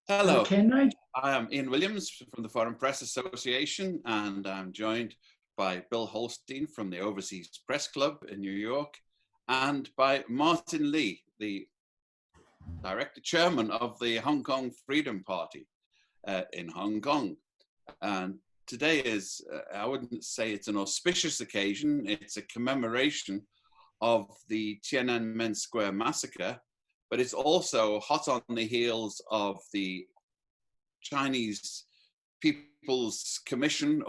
Hello, Can I? I am Ian Williams from the Foreign Press Association, and I'm joined by Bill Holstein from the Overseas Press Club in New York, and by Martin Lee, the director chairman of the Hong Kong Freedom Party in Hong Kong. And today is, I wouldn't say it's an auspicious occasion, it's a commemoration of the Tiananmen Square massacre, but it's also hot on the heels of the Chinese People's Commission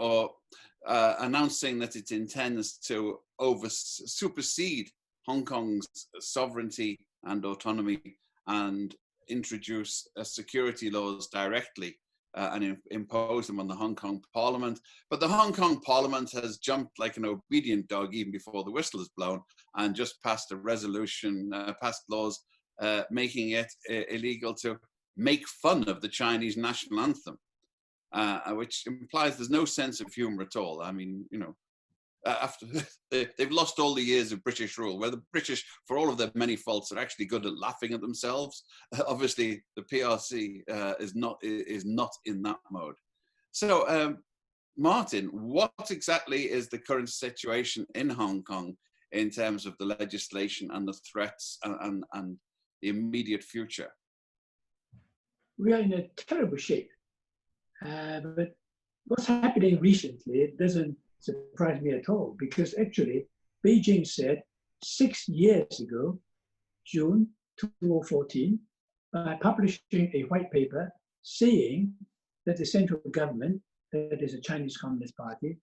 announcing that it intends to supersede Hong Kong's sovereignty and autonomy and introduce security laws directly and impose them on the Hong Kong Parliament. But the Hong Kong Parliament has jumped like an obedient dog even before the whistle is blown and just passed a resolution, passed laws making it illegal to make fun of the Chinese national anthem, which implies there's no sense of humor at all. I mean, you know, after they've lost all the years of British rule, where the British, for all of their many faults, are actually good at laughing at themselves. Obviously, the PRC is not in that mode. So, Martin, what exactly is the current situation in Hong Kong in terms of the legislation and the threats and the immediate future? We are in a terrible shape. But what's happening recently, it doesn't surprise me at all, because actually Beijing said 6 years ago, June 2014, by publishing a white paper saying that the central government, that is the Chinese Communist Party,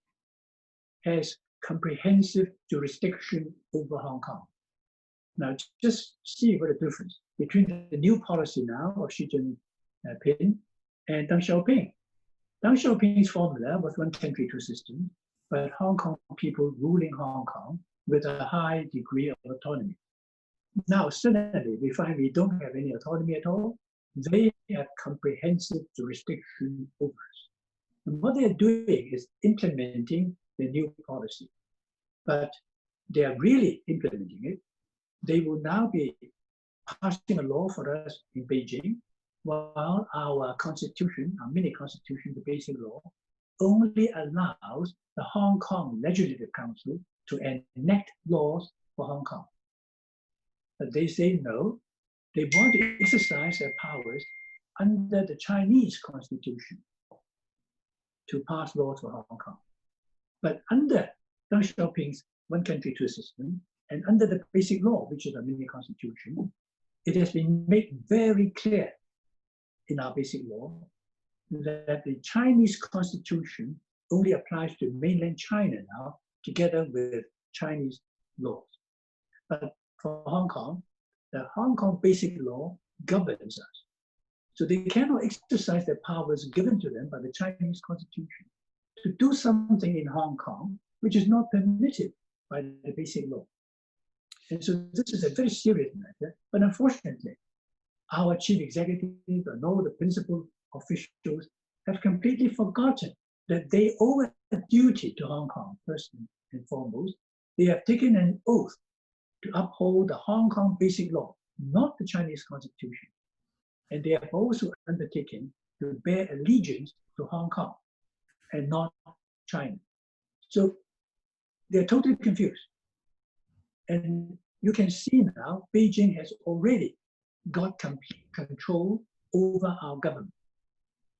has comprehensive jurisdiction over Hong Kong. Now, just see what a difference between the new policy now of Xi Jinping and Deng Xiaoping. Deng Xiaoping's formula was one country, two systems, but Hong Kong people ruling Hong Kong with a high degree of autonomy. Now, suddenly, we find we don't have any autonomy at all. They have comprehensive jurisdiction over us. And what they're doing is implementing the new policy. But they are really implementing it. They will now be passing a law for us in Beijing, while our constitution, our mini constitution, the basic law, only allows the Hong Kong Legislative Council to enact laws for Hong Kong. But they say no, they want to exercise their powers under the Chinese constitution to pass laws for Hong Kong. But under Deng Xiaoping's one country, two system, and under the basic law, which is a mini constitution, it has been made very clear in our basic law that the Chinese constitution only applies to mainland China now, together with Chinese laws. But for Hong Kong, the Hong Kong basic law governs us. So they cannot exercise their powers given to them by the Chinese constitution to do something in Hong Kong which is not permitted by the basic law. And so this is a very serious matter, but unfortunately, our chief executive and all the principal officials have completely forgotten that they owe a duty to Hong Kong, first and foremost. They have taken an oath to uphold the Hong Kong basic law, not the Chinese constitution. And they have also undertaken to bear allegiance to Hong Kong and not China. So they're totally confused. And you can see now, Beijing has already got complete control over our government.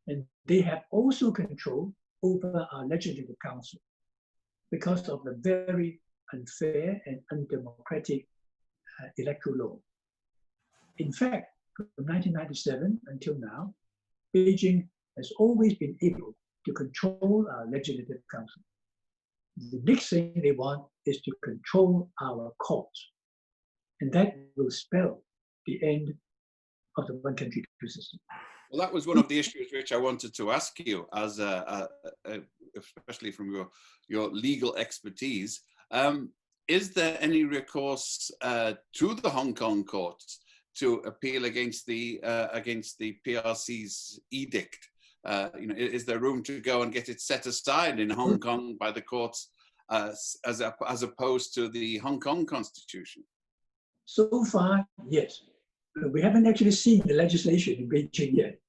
And they have also control over our legislative council because of the very unfair and undemocratic electoral law. In fact, from 1997 until now, Beijing has always been able to control our legislative council. The next thing they want is to control our courts. And that will spell the end of the one country, two system. Well, that was one of the issues which I wanted to ask you, as especially from your legal expertise. Is there any recourse to the Hong Kong courts to appeal against the PRC's edict? Is there room to go and get it set aside in Hong Kong by the courts as opposed to the Hong Kong Constitution? So far, yes. We haven't actually seen the legislation in Beijing yet.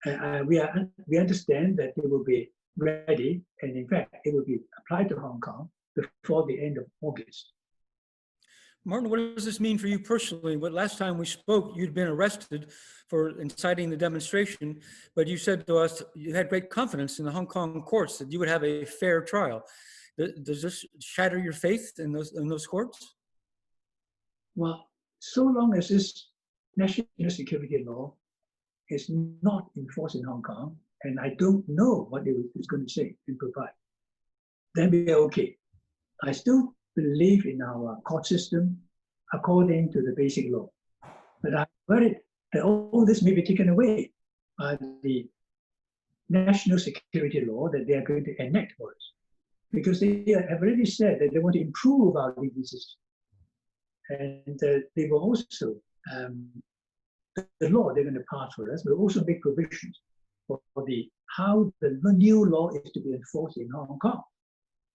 we understand that it will be ready, and in fact, it will be applied to Hong Kong before the end of August. Martin, what does this mean for you personally? Last time we spoke, you'd been arrested for inciting the demonstration, but you said to us you had great confidence in the Hong Kong courts that you would have a fair trial. Does this shatter your faith in those courts? Well, so long as this national security law is not enforced in Hong Kong, and I don't know what it is going to say and provide, then we are okay. I still believe in our court system according to the basic law. But I'm worried that all this may be taken away by the national security law that they are going to enact for us. Because they have already said that they want to improve our legal system. And they will also, the law they're going to pass for us will also make provisions for how the new law is to be enforced in Hong Kong.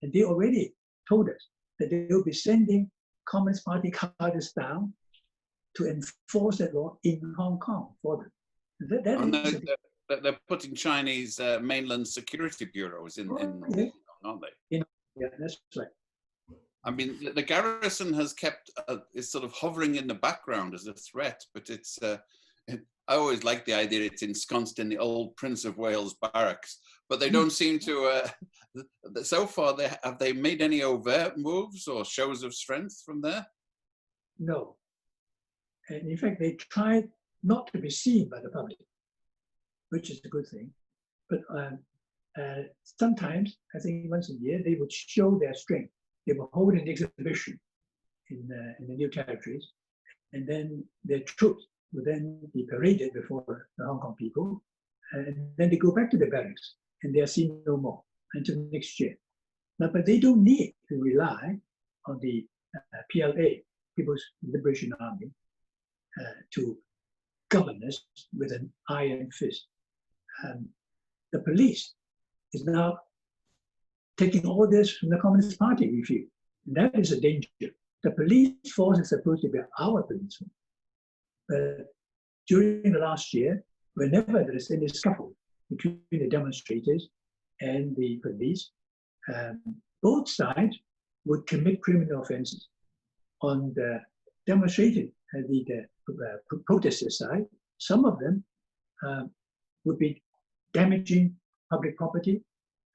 And they already told us that they will be sending Communist Party cadres down to enforce that law in Hong Kong for them. They're putting Chinese mainland security bureaus in yeah. aren't they? Yeah, that's right. I mean, the garrison has kept is sort of hovering in the background as a threat, but it's. I always like the idea it's ensconced in the old Prince of Wales barracks, but they don't seem to. So far, have they made any overt moves or shows of strength from there? No, and in fact, they tried not to be seen by the public, which is a good thing. But sometimes, I think once a year, they would show their strength. They will hold an exhibition in the new territories, and then their troops will then be paraded before the Hong Kong people, and then they go back to the barracks, and they are seen no more until next year. Now, but they don't need to rely on the PLA, People's Liberation Army, to govern us with an iron fist. The police is now taking orders from the Communist Party, we feel. And that is a danger. The police force is supposed to be our police force. But during the last year, whenever there is any scuffle between the demonstrators and the police, both sides would commit criminal offenses. On the demonstrators, the protester side, some of them would be damaging public property,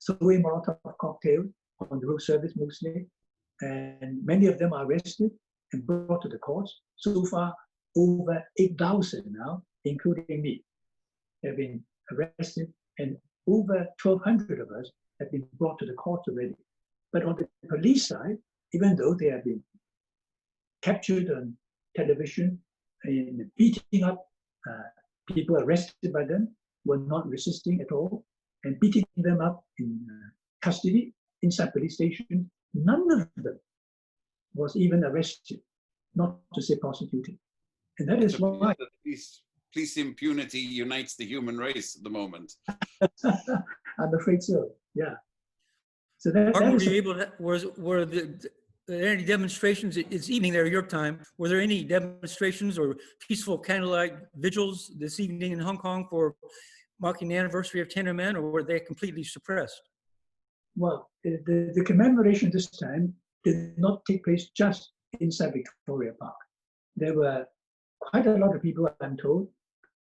throwing Molotov cocktails on the road service mostly, and many of them are arrested and brought to the courts. So far, over 8,000 now, including me, have been arrested, and over 1,200 of us have been brought to the courts already. But on the police side, even though they have been captured on television and beating up people arrested by them, were not resisting at all, and beating them up in custody inside police stations, none of them was even arrested, not to say prosecuted. And that is why police impunity unites the human race at the moment. I'm afraid so. Yeah. So were there any demonstrations? It's evening there, your time. Were there any demonstrations or peaceful candlelight vigils this evening in Hong Kong for marking the anniversary of Tiananmen, or were they completely suppressed? Well, the commemoration this time did not take place just inside Victoria Park. There were quite a lot of people, I'm told,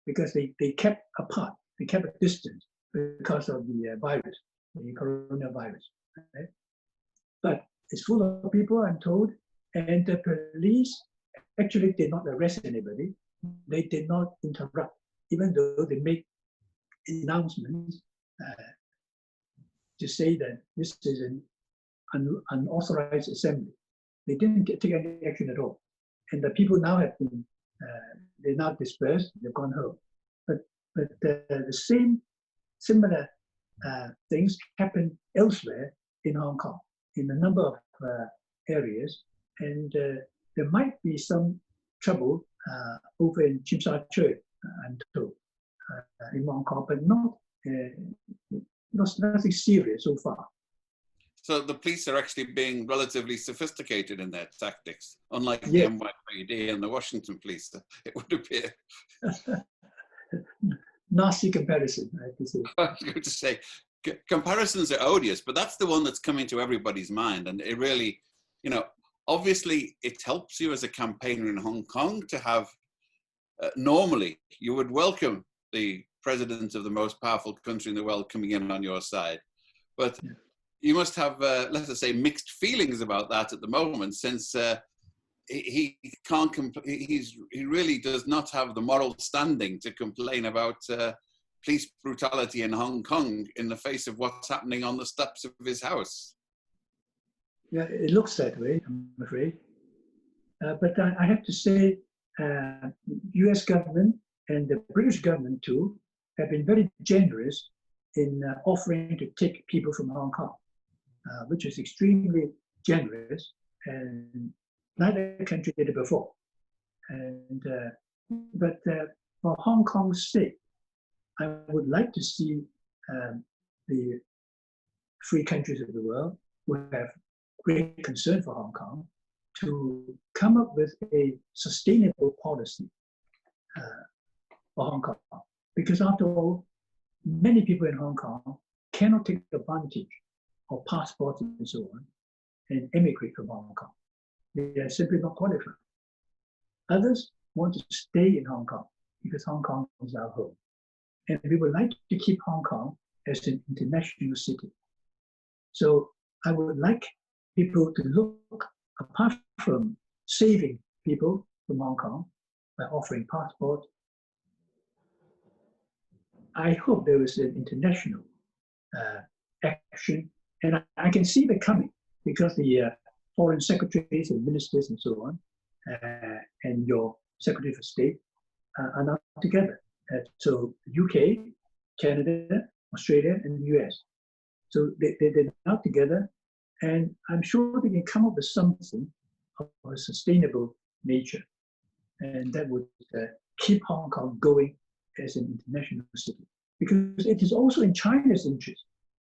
because they kept apart, they kept a distance because of the virus, the coronavirus. Right? But it's full of people, I'm told, and the police actually did not arrest anybody. They did not interrupt, even though they made announcements to say that this is an unauthorized assembly. They didn't take any action at all. And the people now have been, they're now dispersed, they've gone home. But the similar things happen elsewhere in Hong Kong, in a number of areas. And there might be some trouble over in Tsim Sha Tsui, I'm told, in Hong Kong, but nothing serious so far. So the police are actually being relatively sophisticated in their tactics, unlike Yeah. the NYPD and the Washington police, it would appear. nasty comparison, I have to say. I was going to say, comparisons are odious, but that's the one that's coming to everybody's mind. And it really, you know, obviously it helps you as a campaigner in Hong Kong to have, normally you would welcome the president of the most powerful country in the world coming in on your side. But you must have, let us say, mixed feelings about that at the moment, since he can't, he really does not have the moral standing to complain about police brutality in Hong Kong in the face of what's happening on the steps of his house. Yeah, it looks that way, I'm afraid. But I have to say, US government and the British government too have been very generous in offering to take people from Hong Kong, which is extremely generous, and neither country did it before. And but for Hong Kong's sake, I would like to see the free countries of the world who have great concern for Hong Kong to come up with a sustainable policy for Hong Kong. Because after all, many people in Hong Kong cannot take advantage of passports and so on and emigrate from Hong Kong. They are simply not qualified. Others want to stay in Hong Kong because Hong Kong is our home. And we would like to keep Hong Kong as an international city. So I would like people to look, apart from saving people from Hong Kong by offering passports, I hope there is an international action. And I can see that coming because the foreign secretaries and ministers and so on, and your Secretary of State are now together. So UK, Canada, Australia, and the US. So they're now together, and I'm sure they can come up with something of a sustainable nature. And that would keep Hong Kong going as an international city. Because it is also in China's interest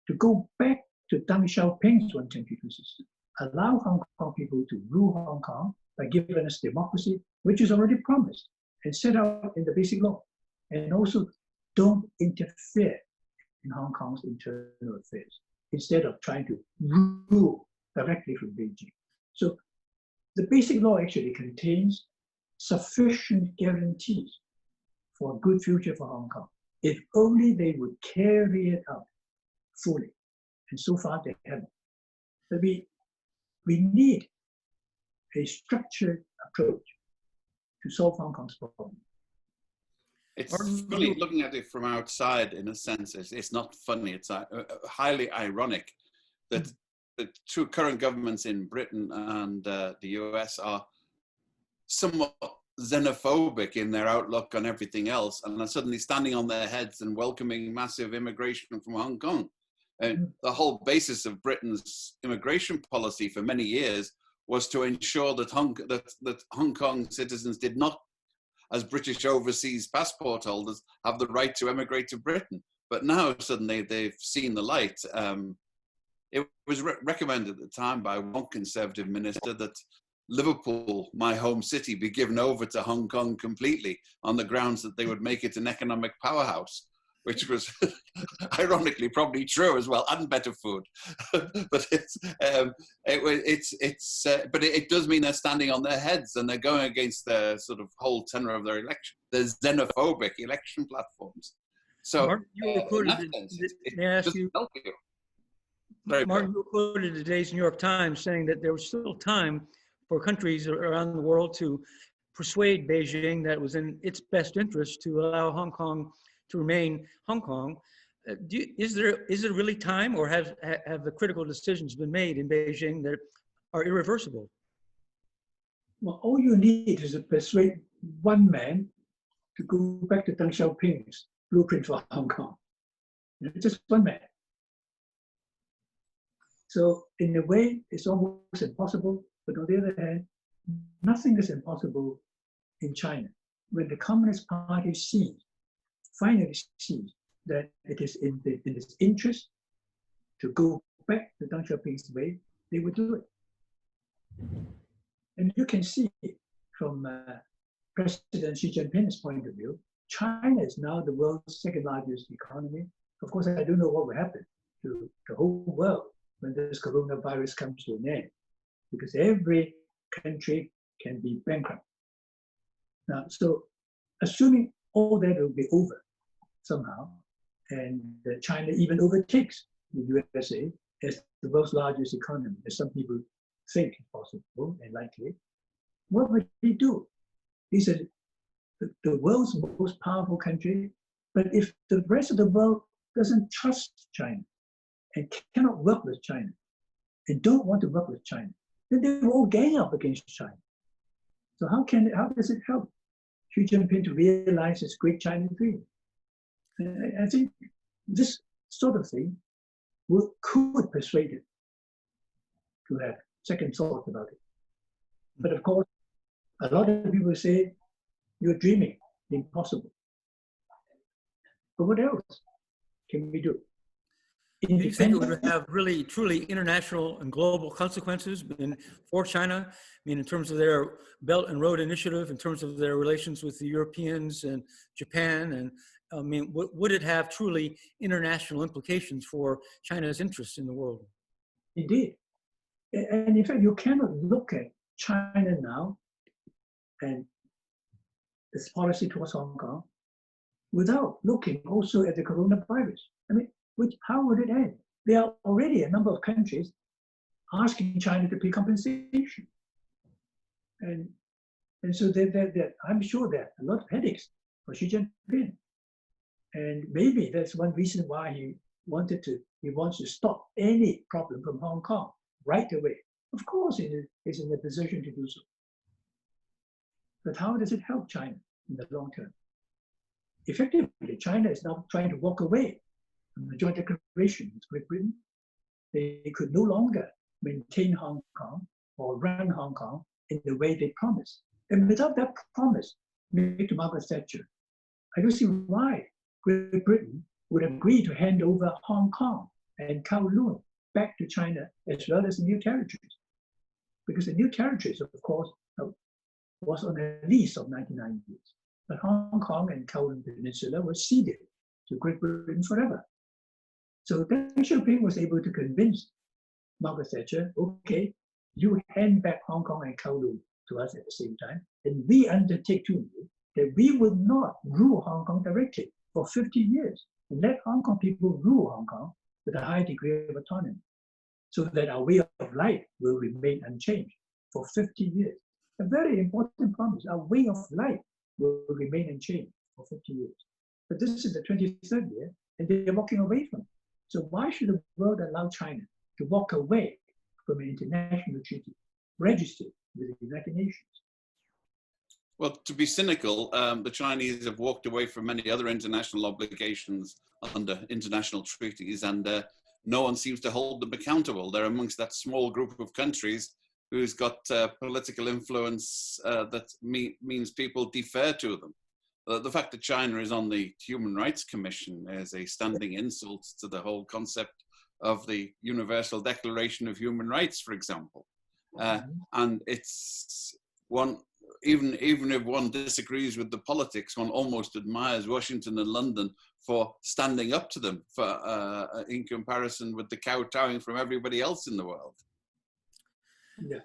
to go back to Deng Xiaoping's one country, two systems. Allow Hong Kong people to rule Hong Kong by giving us democracy, which is already promised and set out in the basic law. And also don't interfere in Hong Kong's internal affairs instead of trying to rule directly from Beijing. So the basic law actually contains sufficient guarantees for a good future for Hong Kong, if only they would carry it out fully. And so far they haven't. But we need a structured approach to solve Hong Kong's problem. It's funny looking at it from outside, in a sense. It's not funny. It's highly ironic that the two current governments in Britain and the US are somewhat xenophobic in their outlook on everything else, and are suddenly standing on their heads and welcoming massive immigration from Hong Kong. And the whole basis of Britain's immigration policy for many years was to ensure that Hong Kong citizens did not, as British overseas passport holders, have the right to emigrate to Britain. But now suddenly they've seen the light. It was recommended at the time by one Conservative minister that Liverpool, my home city, be given over to Hong Kong completely on the grounds that they would make it an economic powerhouse, which was ironically probably true as well, and better food. But it does mean they're standing on their heads and they're going against the sort of whole tenor of their election. There's xenophobic election platforms. So Martin, you were quoted, Martin, you were quoted in today's New York Times saying that there was still time for countries around the world to persuade Beijing that it was in its best interest to allow Hong Kong to remain Hong Kong. Is there really time, or have the critical decisions been made in Beijing that are irreversible? Well, all you need is to persuade one man to go back to Deng Xiaoping's blueprint for Hong Kong. Just one man. So in a way, it's almost impossible. But on the other hand, nothing is impossible in China. When the Communist Party finally sees that it is in its interest to go back to Deng Xiaoping's way, they will do it. And you can see from President Xi Jinping's point of view, China is now the world's second largest economy. Of course, I don't know what will happen to the whole world when this coronavirus comes to an end, because every country can be bankrupt. Now, so assuming all that will be over somehow, and that China even overtakes the USA as the world's largest economy, as some people think is possible and likely, what would he do? He said, the world's most powerful country, but if the rest of the world doesn't trust China and cannot work with China and don't want to work with China, then they will all gang up against China. So how does it help Xi Jinping to realize his great China dream? I think this sort of thing could persuade him to have second thoughts about it. But of course, a lot of people say, you're dreaming, impossible. But what else can we do? Do you think it would have really, truly international and global consequences for China? I mean, in terms of their Belt and Road Initiative, in terms of their relations with the Europeans and Japan, and I mean, would it have truly international implications for China's interests in the world? Indeed. And in fact, you cannot look at China now and its policy towards Hong Kong without looking also at the coronavirus. I mean, how would it end? There are already a number of countries asking China to pay compensation. And so I'm sure there are a lot of headaches for Xi Jinping. And maybe that's one reason why he wants to stop any problem from Hong Kong right away. Of course, he is in a position to do so. But how does it help China in the long term? Effectively, China is now trying to walk away from the joint declaration with Great Britain. They could no longer maintain Hong Kong or run Hong Kong in the way they promised. And without that promise made to Margaret Thatcher, I don't see why Great Britain would agree to hand over Hong Kong and Kowloon back to China as well as the new territories. Because the new territories, of course, was on a lease of 99 years. But Hong Kong and Kowloon Peninsula were ceded to Great Britain forever. So Deng Xiaoping was able to convince Margaret Thatcher, okay, you hand back Hong Kong and Kowloon to us at the same time, and we undertake to you that we would not rule Hong Kong directly for 50 years, and let Hong Kong people rule Hong Kong with a high degree of autonomy, so that our way of life will remain unchanged for 50 years. A very important promise. Our way of life will remain unchanged for 50 years. But this is the 23rd year, and they're walking away from it. So why should the world allow China to walk away from an international treaty registered with the United Nations? Well, to be cynical, the Chinese have walked away from many other international obligations under international treaties, and no one seems to hold them accountable. They're amongst that small group of countries who's got political influence that means people defer to them. The fact that China is on the Human Rights Commission is a standing insult to the whole concept of the Universal Declaration of Human Rights, for example. And it's one, even if one disagrees with the politics, one almost admires Washington and London for standing up to them in comparison with the kowtowing from everybody else in the world. Yeah.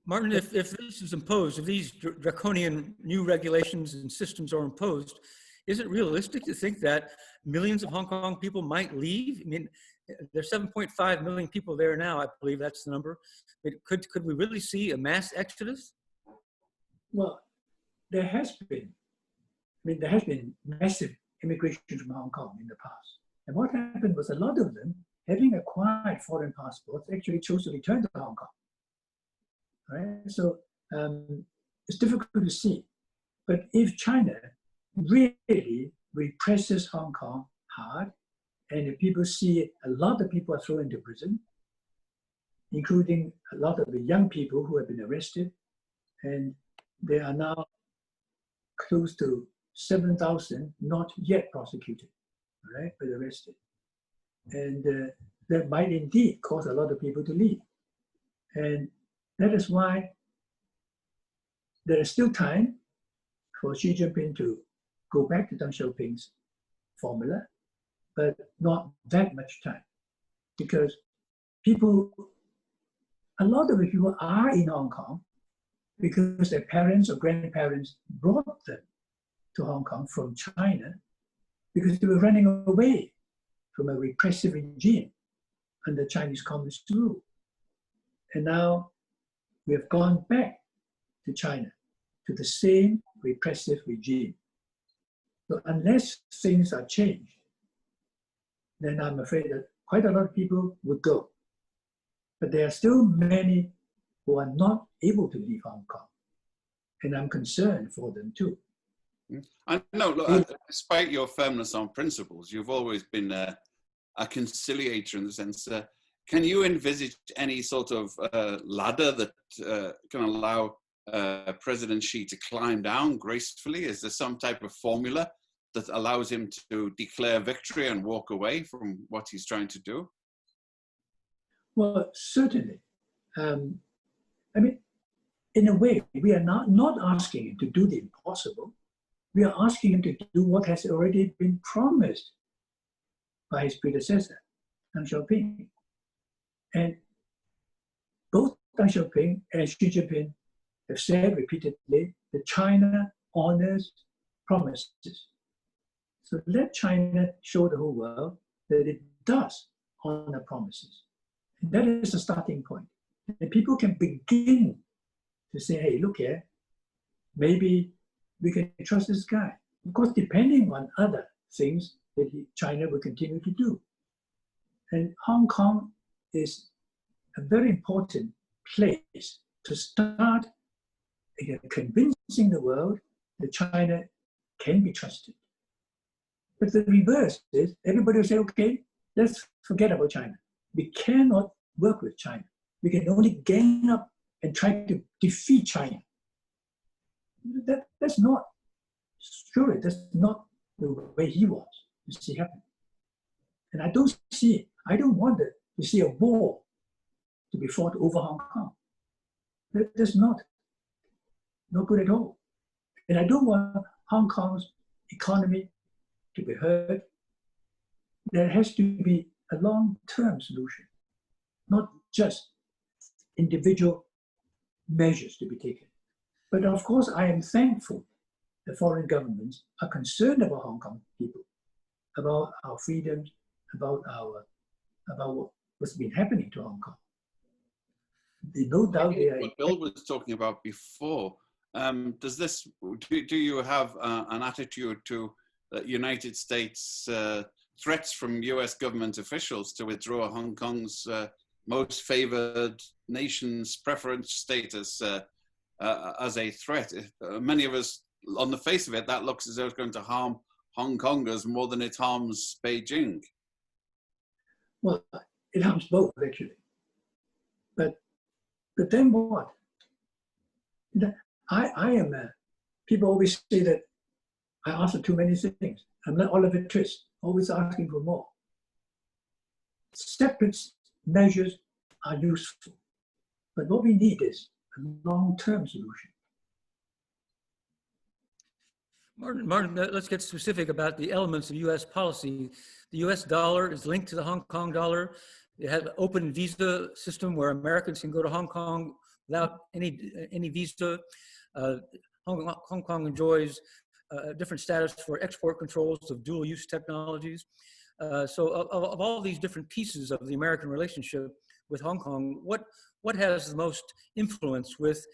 Martin, if this is imposed, if these draconian new regulations and systems are imposed, is it realistic to think that millions of Hong Kong people might leave? I mean, there's 7.5 million people there now, I believe that's the number. But could we really see a mass exodus? Well, there has been massive immigration from Hong Kong in the past. And what happened was a lot of them, having acquired foreign passports, actually chose to return to Hong Kong. Right? So it's difficult to see. But if China really represses Hong Kong hard, and if people see a lot of people are thrown into prison, including a lot of the young people who have been arrested, and there are now close to 7,000 not yet prosecuted, right, but arrested. And that might indeed cause a lot of people to leave. And that is why there is still time for Xi Jinping to go back to Deng Xiaoping's formula, but not that much time, because a lot of the people are in Hong Kong because their parents or grandparents brought them to Hong Kong from China because they were running away from a repressive regime under Chinese communist rule. And now we have gone back to China, to the same repressive regime. So unless things are changed, then I'm afraid that quite a lot of people would go. But there are still many who are not able to leave Hong Kong. And I'm concerned for them too. I know, look, despite your firmness on principles, you've always been a conciliator in the sense, can you envisage any sort of ladder that can allow President Xi to climb down gracefully? Is there some type of formula that allows him to declare victory and walk away from what he's trying to do? Well, certainly. I mean, in a way, we are not asking him to do the impossible. We are asking him to do what has already been promised by his predecessor, Deng Xiaoping. And both Deng Xiaoping and Xi Jinping have said repeatedly that China honors promises. So let China show the whole world that it does honor promises. And that is the starting point. And people can begin to say, hey, look here, maybe we can trust this guy. Of course, depending on other things that China will continue to do. And Hong Kong is a very important place to start convincing the world that China can be trusted. But the reverse is everybody will say, okay, let's forget about China. We cannot work with China. We can only gang up and try to defeat China. That's not, surely that's not the way he wants to see happen. And I don't want to see a war to be fought over Hong Kong. That's not good at all. And I don't want Hong Kong's economy to be hurt. There has to be a long-term solution, not just individual measures to be taken. But of course, I am thankful that foreign governments are concerned about Hong Kong people, about our freedoms, about what's been happening to Hong Kong. No doubt they are. What Bill was talking about before, do you have an attitude to the United States threats from US government officials to withdraw Hong Kong's most favored nation's preference status as a threat? Many of us, on the face of it, that looks as though it's going to harm Hong Kongers more than it harms Beijing. Well, it harms both, actually. But then what? I am people always say that I ask for too many things. I'm like Oliver Twist, always asking for more. Separate measures are useful, but what we need is a long-term solution. Martin, let's get specific about the elements of U.S. policy. The U.S. dollar is linked to the Hong Kong dollar. It has an open visa system where Americans can go to Hong Kong without any visa. Hong Kong enjoys a different status for export controls of dual-use technologies. So of all these different pieces of the American relationship with Hong Kong, what has the most influence with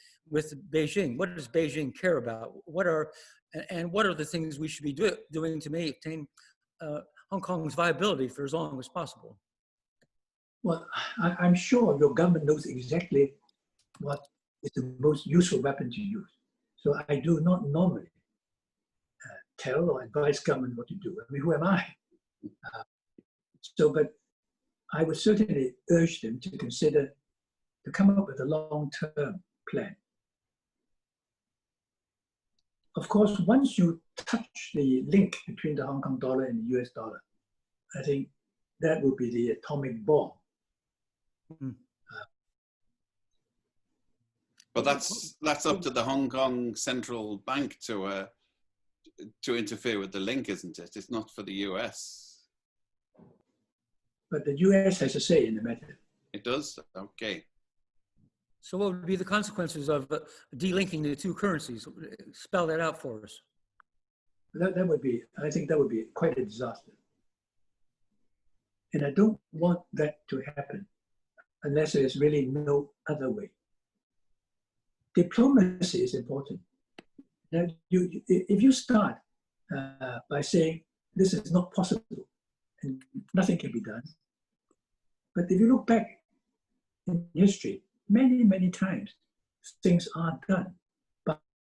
Beijing? What does Beijing care about? What are the things we should be doing to maintain Hong Kong's viability for as long as possible? Well, I'm sure your government knows exactly what is the most useful weapon to use. So I do not normally tell or advise government what to do. I mean, who am I? But I would certainly urge them to consider to come up with a long-term plan. Of course, once you touch the link between the Hong Kong dollar and the US dollar, I think that will be the atomic bomb. But that's up to the Hong Kong Central Bank to to interfere with the link, isn't it? It's not for the US. But the US has a say in the matter. It does? Okay. So what would be the consequences of delinking the two currencies? Spell that out for us. That would be, I think that would be quite a disaster. And I don't want that to happen unless there's really no other way. Diplomacy is important. Now, if you start by saying this is not possible and nothing can be done, but if you look back in history, many times things are done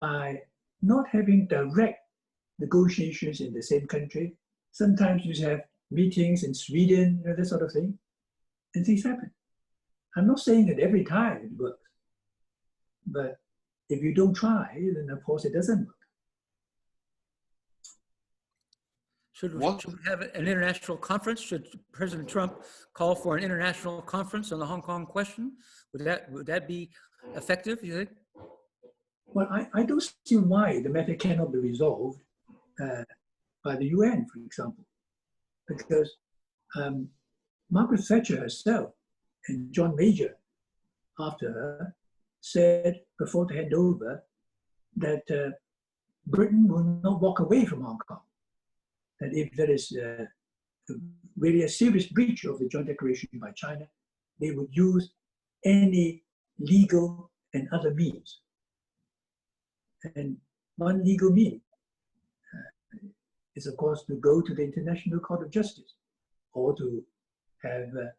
by not having direct negotiations in the same country. Sometimes you have meetings in Sweden, that sort of thing, and things happen. I'm not saying that every time it works, but if you don't try, then of course it doesn't work. Should we have an international conference? Should President Trump call for an international conference on the Hong Kong question? Would that be effective, you think? Well, I don't see why the matter cannot be resolved by the UN, for example, because Margaret Thatcher herself and John Major, after her, said before the handover that Britain will not walk away from Hong Kong. That if there is really a serious breach of the joint declaration by China, they would use any legal and other means. And one legal means is, of course, to go to the International Court of Justice or to have the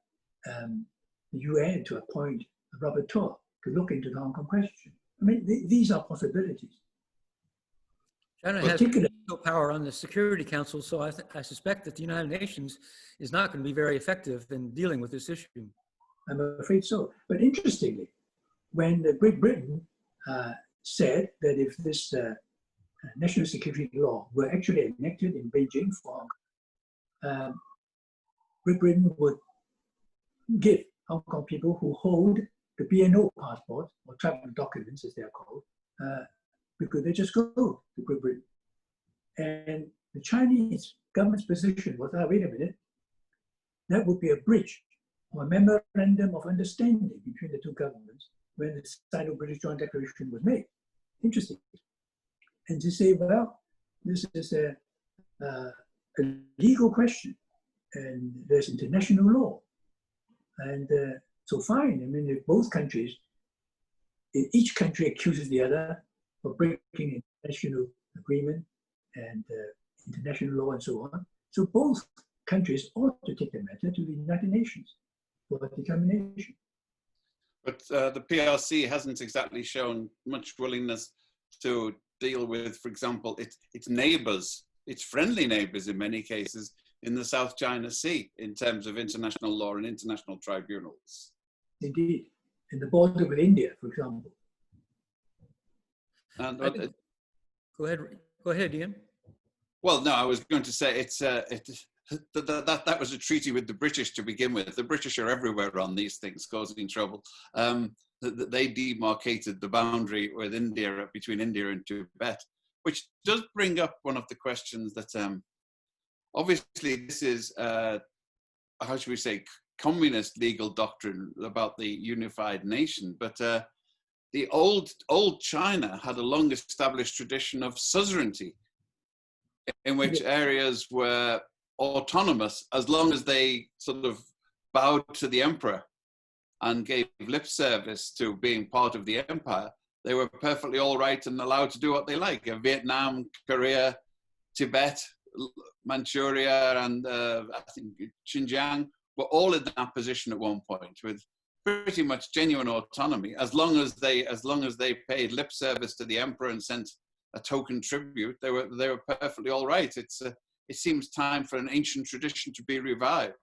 UN to appoint a rapporteur to look into the Hong Kong question. I mean, these are possibilities. China has no power on the Security Council, so I suspect that the United Nations is not going to be very effective in dealing with this issue. I'm afraid so. But interestingly, when Great Britain said that if this national security law were actually enacted in Beijing for Hong Kong, Great Britain would give Hong Kong people who hold the BNO passport, or travel documents as they are called, because they just go to Great Britain. And the Chinese government's position was, wait a minute, that would be a breach or a memorandum of understanding between the two governments when the Sino-British Joint Declaration was made. Interesting. And to say, well, this is a legal question and there's international law. And so fine, I mean, if both countries, if each country accuses the other of breaking international agreement and international law and so on, so both countries ought to take the matter to the United Nations for determination. But the PRC hasn't exactly shown much willingness to deal with, for example, its neighbors, its friendly neighbors in many cases, in the South China Sea in terms of international law and international tribunals. Indeed, in the border with India, for example. And, go ahead, Ian. Well, no, I was going to say that was a treaty with the British to begin with. The British are everywhere on these things, causing trouble. They demarcated the boundary with India, between India and Tibet, which does bring up one of the questions that obviously this is, how should we say, communist legal doctrine about the unified nation, but the old China had a long established tradition of suzerainty, in which areas were autonomous as long as they sort of bowed to the emperor and gave lip service to being part of the empire. They were perfectly all right and allowed to do what they like. Vietnam, Korea, Tibet, Manchuria, and I think Xinjiang were all in that position at one point, with pretty much genuine autonomy, as long as they paid lip service to the emperor and sent a token tribute. They were perfectly all right. It seems time for an ancient tradition to be revived.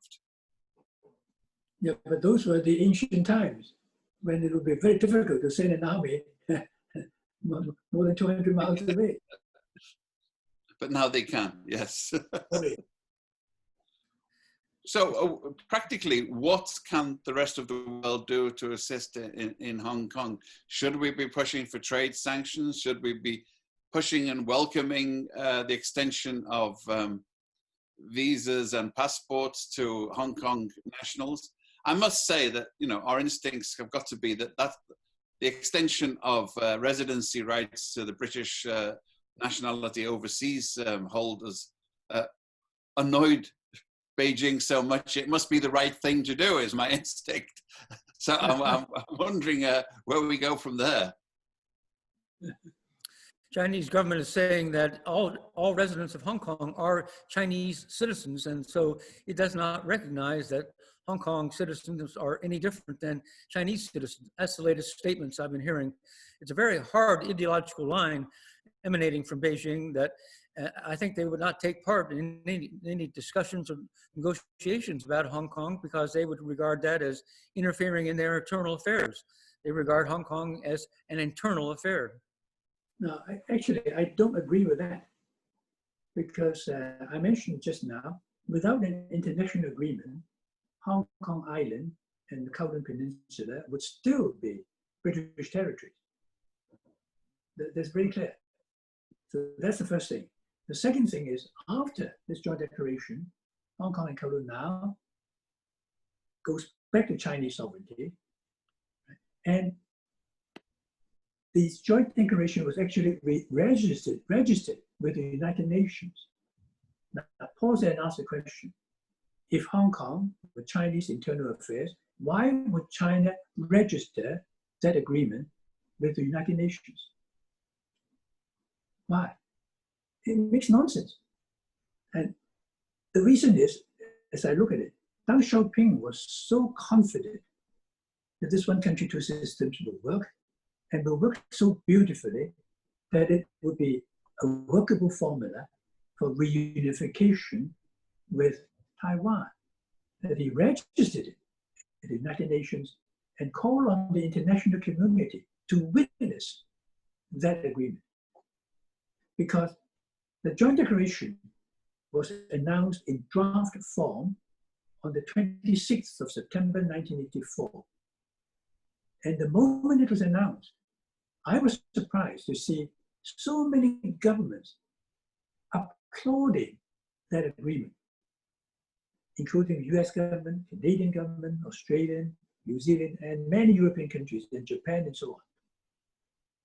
Yeah, but those were the ancient times when it would be very difficult to send an army more than 200 miles away. But now they can, yes. Oh, yeah. So practically, what can the rest of the world do to assist in Hong Kong? Should we be pushing for trade sanctions? Should we be pushing and welcoming the extension of visas and passports to Hong Kong nationals. I must say that, you know, our instincts have got to be that the extension of residency rights to the British nationality overseas holders annoyed Beijing so much. It must be the right thing to do, is my instinct. So I'm wondering where we go from there. Chinese government is saying that all residents of Hong Kong are Chinese citizens, and so it does not recognize that Hong Kong citizens are any different than Chinese citizens. That's the latest statements I've been hearing. It's a very hard ideological line emanating from Beijing that I think they would not take part in any discussions or negotiations about Hong Kong, because they would regard that as interfering in their internal affairs. They regard Hong Kong as an internal affair. No, I don't agree with that, because I mentioned just now, without an international agreement, Hong Kong Island and the Kowloon Peninsula would still be British territory. That's very clear. So that's the first thing. The second thing is, after this joint declaration, Hong Kong and Kowloon now goes back to Chinese sovereignty, right? And this joint declaration was actually registered with the United Nations. Now, pause there and ask the question. If Hong Kong were Chinese internal affairs, why would China register that agreement with the United Nations? Why? It makes nonsense. And the reason is, as I look at it, Deng Xiaoping was so confident that this one country, two systems will work, and will work so beautifully that it would be a workable formula for reunification with Taiwan, that he registered it at the United Nations and called on the international community to witness that agreement. Because the joint declaration was announced in draft form on the 26th of September 1984. And the moment it was announced, I was surprised to see so many governments applauding that agreement, including the US government, Canadian government, Australian, New Zealand, and many European countries, and Japan, and so on.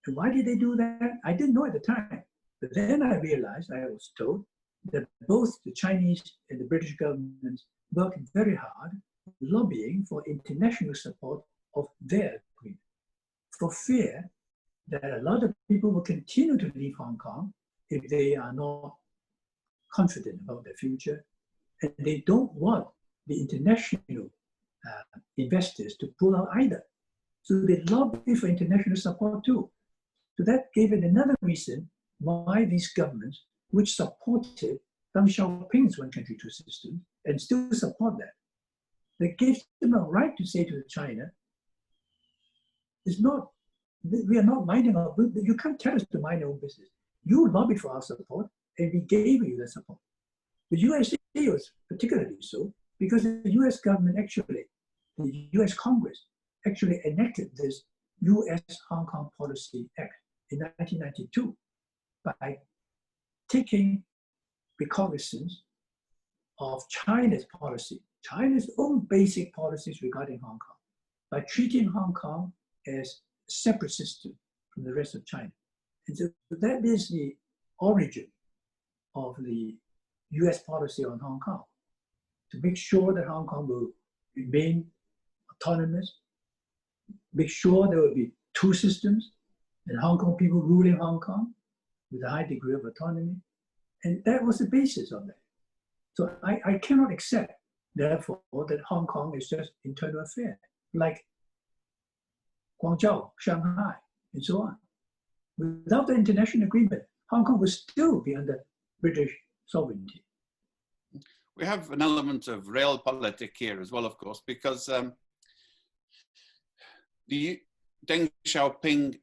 And why did they do that? I didn't know at the time. But then I realized, I was told, that both the Chinese and the British governments worked very hard lobbying for international support of their agreement, for fear that a lot of people will continue to leave Hong Kong if they are not confident about their future, and they don't want the international investors to pull out either. So they lobby for international support too. So that gave it another reason why these governments, which supported Deng Xiaoping's one country, two systems, and still support that, they gave them a right to say to China, it's not, we are not minding our business. You can't tell us to mind our own business. You lobbied for our support, and we gave you that support. The USA was particularly so, because the US government actually, the US Congress actually enacted this US Hong Kong Policy Act in 1992 by taking recognizance of China's policy, China's own basic policies regarding Hong Kong, by treating Hong Kong as a separate system from the rest of China. And so that is the origin of the US policy on Hong Kong, to make sure that Hong Kong will remain autonomous, make sure there will be two systems, and Hong Kong people ruling Hong Kong with a high degree of autonomy. And that was the basis of that. So I cannot accept, therefore, that Hong Kong is just internal affair, like Guangzhou, Shanghai, and so on. Without the international agreement, Hong Kong would still be under British sovereignty. We have an element of realpolitik here as well, of course, because Deng Xiaoping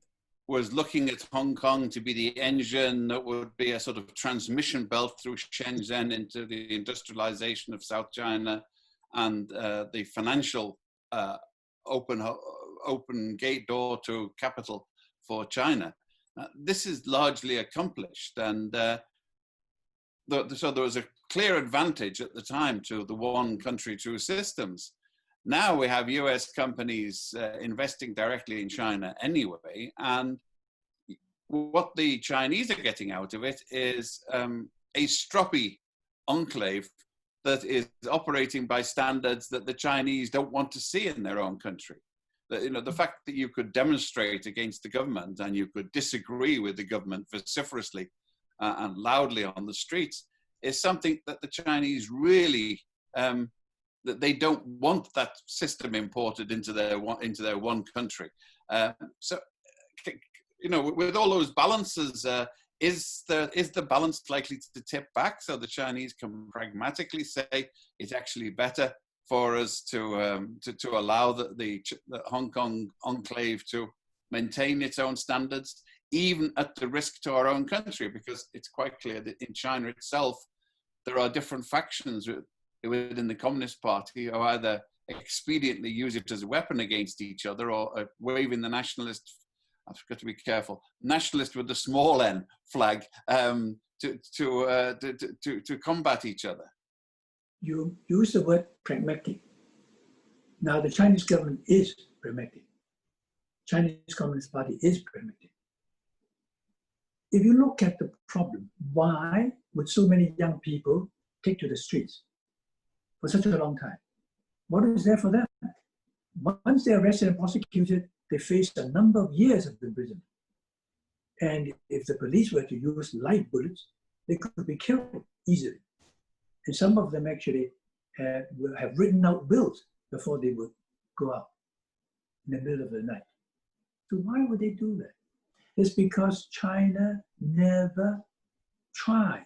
was looking at Hong Kong to be the engine that would be a sort of transmission belt through Shenzhen into the industrialization of South China, and the financial open gate door to capital for China. This is largely accomplished, and so there was a clear advantage at the time to the one country, two systems. Now we have US companies investing directly in China anyway, and what the Chinese are getting out of it is a stroppy enclave that is operating by standards that the Chinese don't want to see in their own country. The fact that you could demonstrate against the government and you could disagree with the government vociferously and loudly on the streets is something that the Chinese really, that they don't want that system imported into their one country. So, with all those balances, is the balance likely to tip back so the Chinese can pragmatically say it's actually better for us to allow the Hong Kong enclave to maintain its own standards, even at the risk to our own country? Because it's quite clear that in China itself, there are different factions within the Communist Party who either expediently use it as a weapon against each other or waving the nationalist, I've got to be careful, nationalist with the small n flag to combat each other. You use the word pragmatic. Now the Chinese government is pragmatic. Chinese Communist Party is pragmatic. If you look at the problem, why would so many young people take to the streets for such a long time? What is there for them? Once they're arrested and prosecuted, they face a number of years of imprisonment. And if the police were to use live bullets, they could be killed easily. And some of them actually have written out wills before they would go out in the middle of the night. So why would they do that? It's because China never tried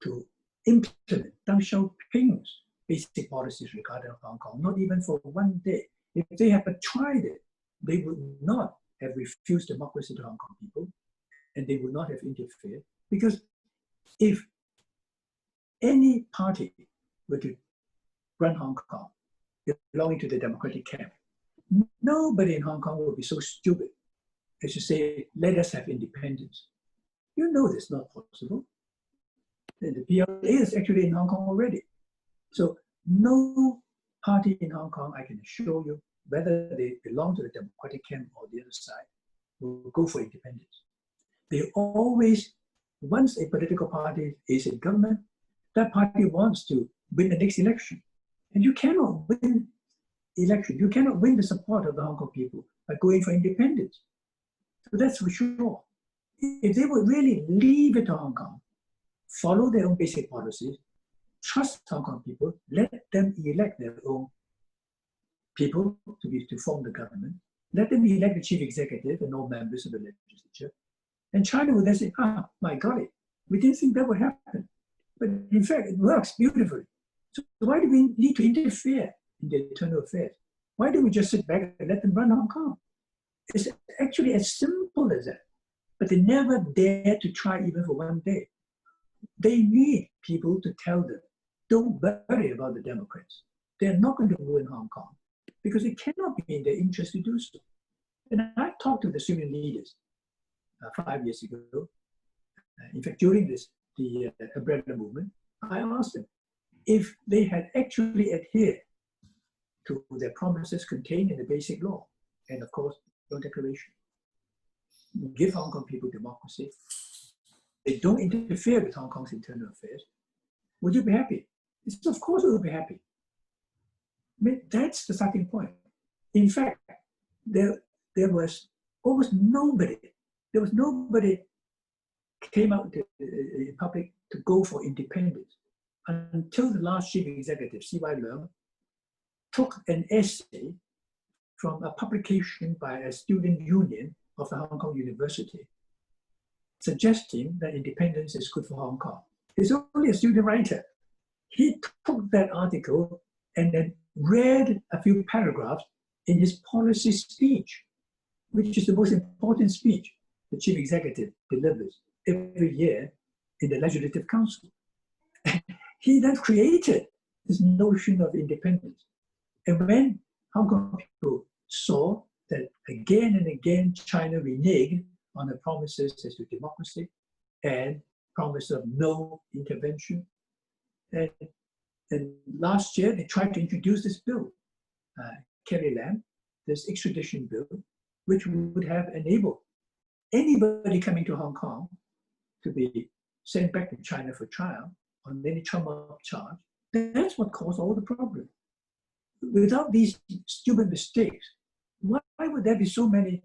to implement Deng Xiaoping's basic policies regarding Hong Kong, not even for one day. If they had tried it, they would not have refused democracy to Hong Kong people, and they would not have interfered. Because if any party were to run Hong Kong belonging to the democratic camp, nobody in Hong Kong would be so stupid as to say, let us have independence. You know that's not possible. And the PLA is actually in Hong Kong already. So no party in Hong Kong, I can assure you, whether they belong to the democratic camp or the other side, will go for independence. They always, once a political party is in government, that party wants to win the next election. And you cannot win election. You cannot win the support of the Hong Kong people by going for independence. So that's for sure. If they would really leave it to Hong Kong, follow their own basic policies, trust Hong Kong people, let them elect their own people to form the government, let them elect the chief executive and all members of the legislature, and China would then say, my God, we didn't think that would happen. But in fact, it works beautifully. So why do we need to interfere in their internal affairs? Why don't we just sit back and let them run Hong Kong? It's actually as simple as that. But they never dare to try even for one day. They need people to tell them, don't worry about the Democrats. They're not going to ruin Hong Kong because it cannot be in their interest to do so. And I talked to the Syrian leaders 5 years ago. In fact, during the umbrella movement, I asked them if they had actually adhered to their promises contained in the basic law, and of course, the declaration. Give Hong Kong people democracy. They don't interfere with Hong Kong's internal affairs. Would you be happy? He said, of course we will be happy. I mean, that's the starting point. In fact, there was almost nobody. There was nobody came out in public to go for independence until the last chief executive, C.Y. Leung, took an essay from a publication by a student union of the Hong Kong University, suggesting that independence is good for Hong Kong. He's only a student writer. He took that article and then read a few paragraphs in his policy speech, which is the most important speech the chief executive delivers every year in the Legislative Council. He then created this notion of independence. And when Hong Kong people saw that again and again China reneged on the promises as to democracy and promise of no intervention. And last year, they tried to introduce this bill, Carrie Lam, this extradition bill, which would have enabled anybody coming to Hong Kong to be sent back to China for trial on any trump-up charge. That's what caused all the problem. Without these stupid mistakes, why would there be so many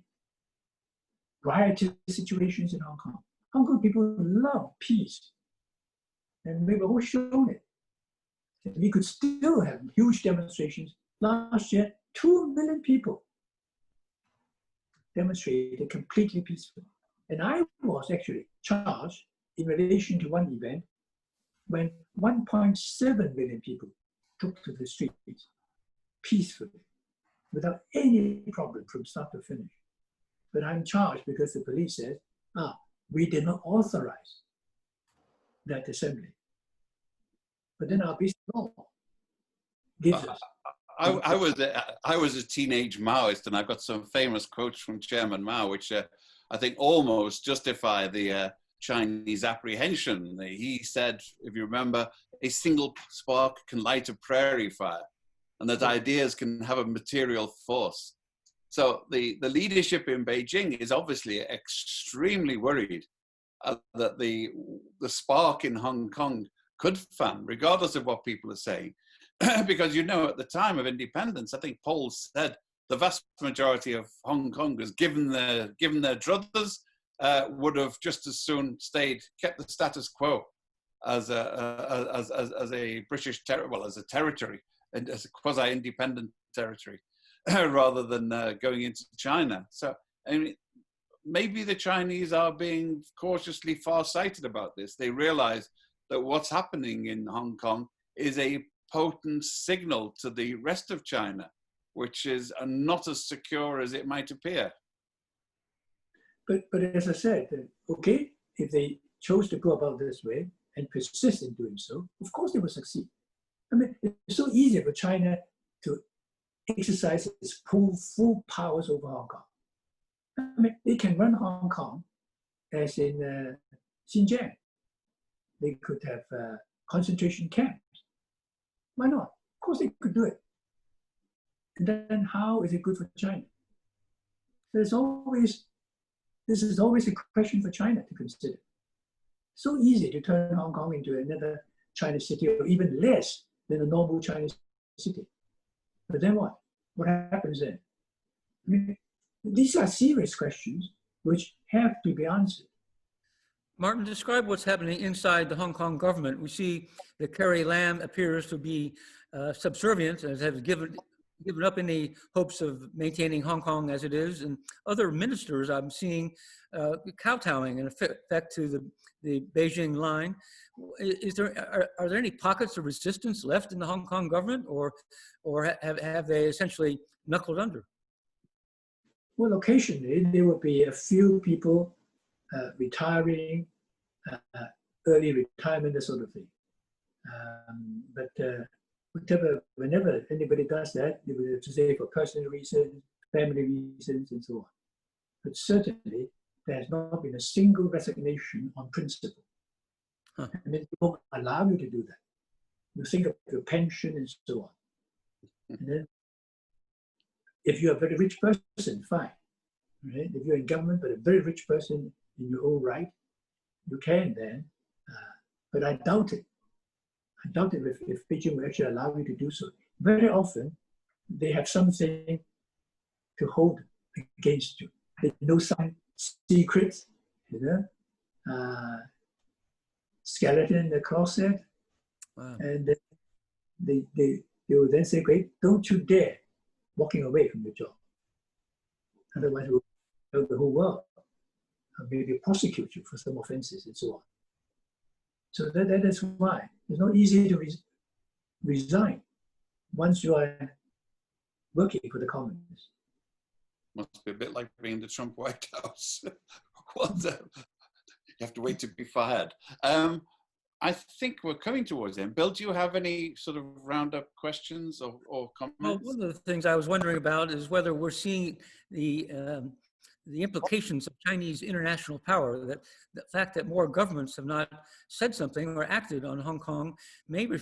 riotous situations in Hong Kong? Hong Kong people love peace, and we've always shown it. And we could still have huge demonstrations. Last year, 2 million people demonstrated completely peacefully. And I was actually charged in relation to one event when 1.7 million people took to the streets peacefully, without any problem from start to finish. But I'm charged because the police said, we did not authorize that assembly. But then our basic law gives us. I was a teenage Maoist, and I've got some famous quotes from Chairman Mao, which I think almost justify the Chinese apprehension. He said, if you remember, a single spark can light a prairie fire, and that ideas can have a material force. So the leadership in Beijing is obviously extremely worried that the spark in Hong Kong could fan, regardless of what people are saying. Because, you know, at the time of independence, I think polls said the vast majority of Hong Kongers, given their druthers, would have just as soon kept the status quo as a British as a territory, and as a quasi-independent territory, rather than going into China. So, I mean, maybe the Chinese are being cautiously far-sighted about this. They realize that what's happening in Hong Kong is a potent signal to the rest of China, which is not as secure as it might appear. But as I said, okay, if they chose to go about this way and persist in doing so, of course they will succeed. I mean, it's so easy for China to exercise its full powers over Hong Kong. I mean, they can run Hong Kong as in Xinjiang. They could have concentration camps. Why not? Of course they could do it. And then how is it good for China? This is always a question for China to consider. So easy to turn Hong Kong into another Chinese city, or even less than a normal Chinese city. But then what? What happens then? I mean, these are serious questions which have to be answered. Martin, describe what's happening inside the Hong Kong government. We see that Carrie Lam appears to be subservient and has given up any hopes of maintaining Hong Kong as it is. And other ministers I'm seeing kowtowing in effect to the Beijing line. Are there any pockets of resistance left in the Hong Kong government, or have they essentially knuckled under? Well, occasionally there will be a few people retiring, early retirement, that sort of thing. Whenever anybody does that, they will have to say for personal reasons, family reasons, and so on. But certainly, there has not been a single resignation on principle. Huh. And they won't allow you to do that. You think of your pension and so on. And then, if you're a very rich person, fine. Right? If you're in government, but a very rich person in your own right, you can then. But I doubt it. I doubt it if Beijing will actually allow you to do so. Very often, they have something to hold against you. They know some secrets, skeleton in the closet. Wow. And they will then say, great, don't you dare walking away from your job. Otherwise, we'll tell the whole world. Maybe prosecute you for some offenses and so on. So that is why it's not easy to resign once you are working for the communists. Must be a bit like being in the Trump White House. You have to wait to be fired. I think we're coming towards the end. Bill, do you have any sort of roundup questions or comments? Well, one of the things I was wondering about is whether we're seeing the the implications of Chinese international power, that the fact that more governments have not said something or acted on Hong Kong may be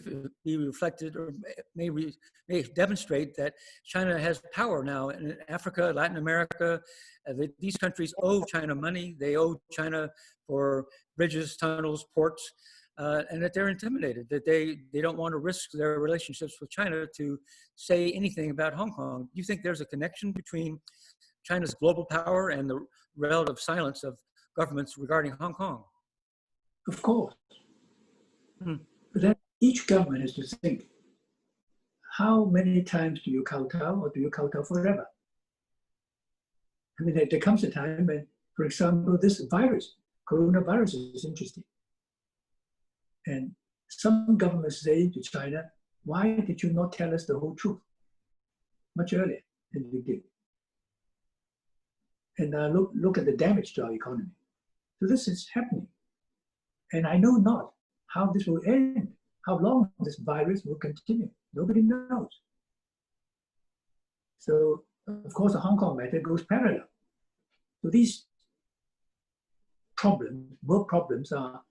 reflected or may demonstrate that China has power now in Africa, Latin America. These countries owe China money. They owe China for bridges, tunnels, ports, and that they're intimidated, that they don't want to risk their relationships with China to say anything about Hong Kong. Do you think there's a connection between China's global power and the relative silence of governments regarding Hong Kong? Of course. But then each government has to think, how many times do you kowtow, or do you kowtow forever? I mean, there comes a time when, for example, this virus, coronavirus, is interesting. And some governments say to China, why did you not tell us the whole truth much earlier than you did? And look at the damage to our economy. So this is happening. And I know not how this will end, how long this virus will continue. Nobody knows. So, of course, the Hong Kong matter goes parallel. So these problems, both problems, are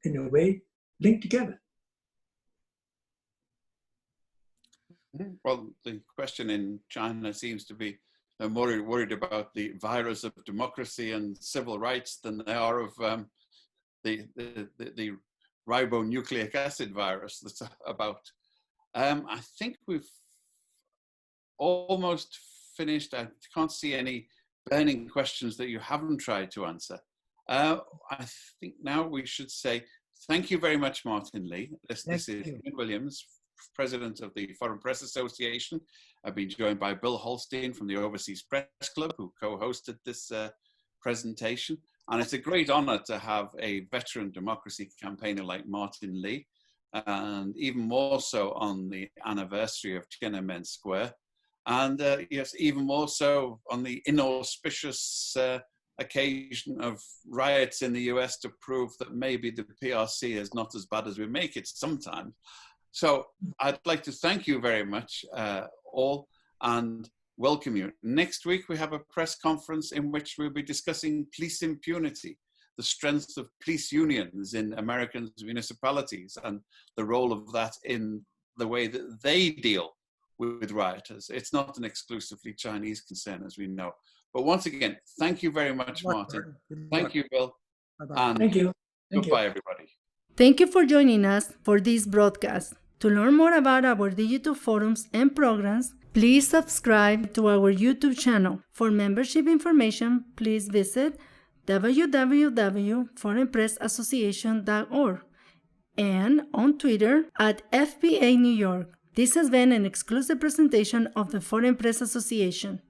in a way linked together. Well, the question in China seems to be they're more worried about the virus of democracy and civil rights than they are of the ribonucleic acid virus that's about. I think we've almost finished. I can't see any burning questions that you haven't tried to answer. I think now we should say thank you very much, Martin Lee. This is Ian Williams, President of the Foreign Press Association. I've been joined by Bill Holstein from the Overseas Press Club, who co-hosted this presentation. And it's a great honor to have a veteran democracy campaigner like Martin Lee, and even more so on the anniversary of Tiananmen Square. And yes, even more so on the inauspicious occasion of riots in the US to prove that maybe the PRC is not as bad as we make it sometimes. So I'd like to thank you very much all and welcome you. Next week, we have a press conference in which we'll be discussing police impunity, the strength of police unions in American municipalities and the role of that in the way that they deal with rioters. It's not an exclusively Chinese concern, as we know. But once again, thank you very much, Martin. Thank you, Bill. Bye-bye. Thank you. Goodbye, everybody. Thank you for joining us for this broadcast. To learn more about our digital forums and programs, please subscribe to our YouTube channel. For membership information, please visit www.foreignpressassociation.org and on Twitter at FPA New York. This has been an exclusive presentation of the Foreign Press Association.